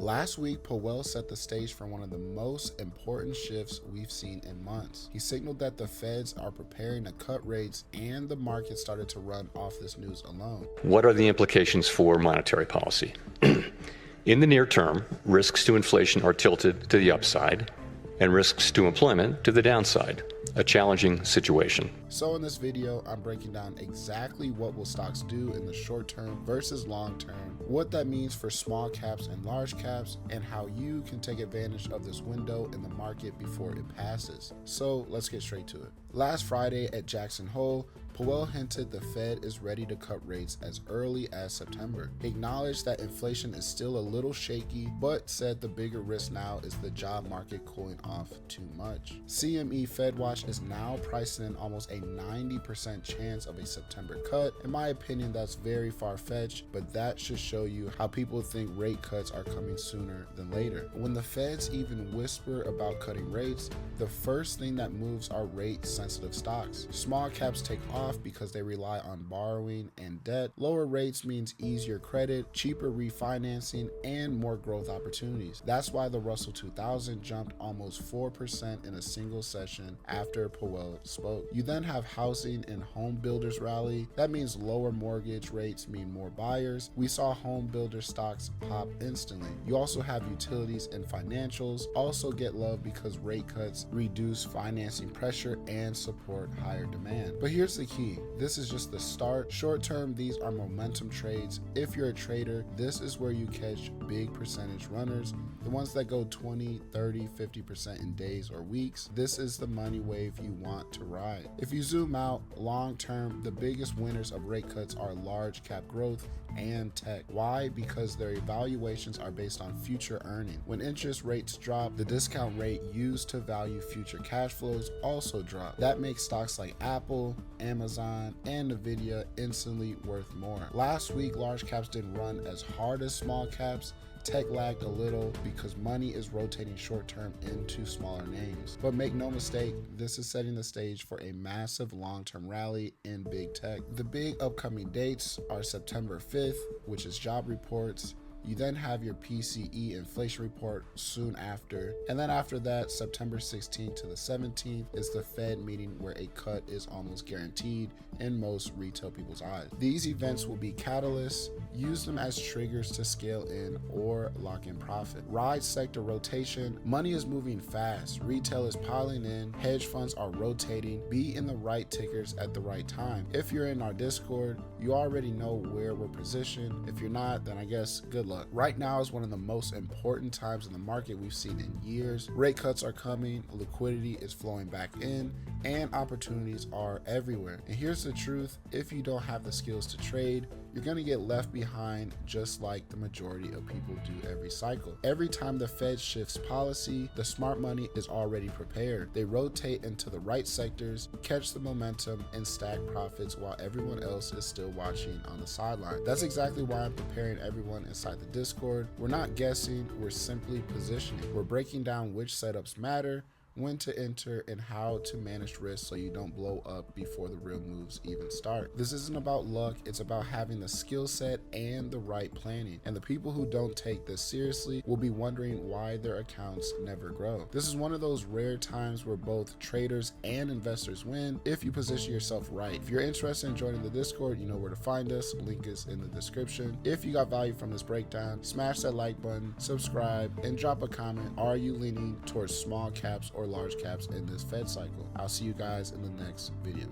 Last week, Powell set the stage for one of the most important shifts we've seen in months. He signaled that the Feds are preparing to cut rates, and the market started to run off this news alone. What are the implications for monetary policy? In the near term, risks to inflation are tilted to the upside and risks to employment to the downside. A challenging situation. So in this video, I'm breaking down exactly what will stocks do in the short term versus long term, what that means for small caps and large caps, and how you can take advantage of this window in the market before it passes. So let's get straight to it. Last Friday at Jackson Hole, Powell hinted the Fed is ready to cut rates as early as September. He acknowledged that inflation is still a little shaky, but said the bigger risk now is the job market cooling off too much. CME FedWatch is now pricing in almost a 90% chance of a September cut. In my opinion, that's very far-fetched, but that should show you how people think rate cuts are coming sooner than later. When the Feds even whisper about cutting rates, the first thing that moves are rate-sensitive stocks. Small caps take off because they rely on borrowing and debt. Lower rates means easier credit, cheaper refinancing, and more growth opportunities. That's why the Russell 2000 jumped almost 4% in a single session after Powell spoke. You then have housing and home builders rally. That means lower mortgage rates mean more buyers. We saw home builder stocks pop instantly. You also have utilities and financials also get love because rate cuts reduce financing pressure and support higher demand. But here's the key. This is just the start. Short term, these are momentum trades. If you're a trader, this is where you catch big percentage runners, the ones that go 20, 30, 50% in days or weeks. This is the money wave you want to ride. If you zoom out long term, the biggest winners of rate cuts are large cap growth and tech. Why? Because their evaluations are based on future earning. When interest rates drop, the discount rate used to value future cash flows also drop. That makes stocks like Apple, Amazon, and Nvidia instantly worth more. Last week, large caps didn't run as hard as small caps. Tech lagged a little because money is rotating short term into smaller names. But make no mistake, this is setting the stage for a massive long-term rally in big tech. The big upcoming dates are September 5th, which is job reports. You then have your PCE inflation report soon after. And then after that, September 16th to the 17th is the Fed meeting where a cut is almost guaranteed in most retail people's eyes. These events will be catalysts. Use them as triggers to scale in or lock in profit. Ride sector rotation. Money is moving fast. Retail is piling in. Hedge funds are rotating. Be in the right tickers at the right time. If you're in our Discord, you already know where we're positioned. If you're not, then I guess good luck. Right now is one of the most important times in the market we've seen in years. Rate cuts are coming, liquidity is flowing back in, and opportunities are everywhere. And here's the truth, if you don't have the skills to trade, you're going to get left behind just like the majority of people do every cycle. Every time the Fed shifts policy, the smart money is already prepared. They rotate into the right sectors, catch the momentum, and stack profits while everyone else is still watching on the sideline. That's exactly why I'm preparing everyone inside the Discord. We're not guessing, we're simply positioning. We're breaking down which setups matter, when to enter, and how to manage risk so you don't blow up before the real moves even start. This isn't about luck, it's about having the skill set and the right planning. And the people who don't take this seriously will be wondering why their accounts never grow. This is one of those rare times where both traders and investors win if you position yourself right. If you're interested in joining the Discord, you know where to find us. Link is in the description. If you got value from this breakdown, smash that like button, subscribe, and drop a comment. Are you leaning towards small caps or large caps in this Fed cycle? I'll see you guys in the next video.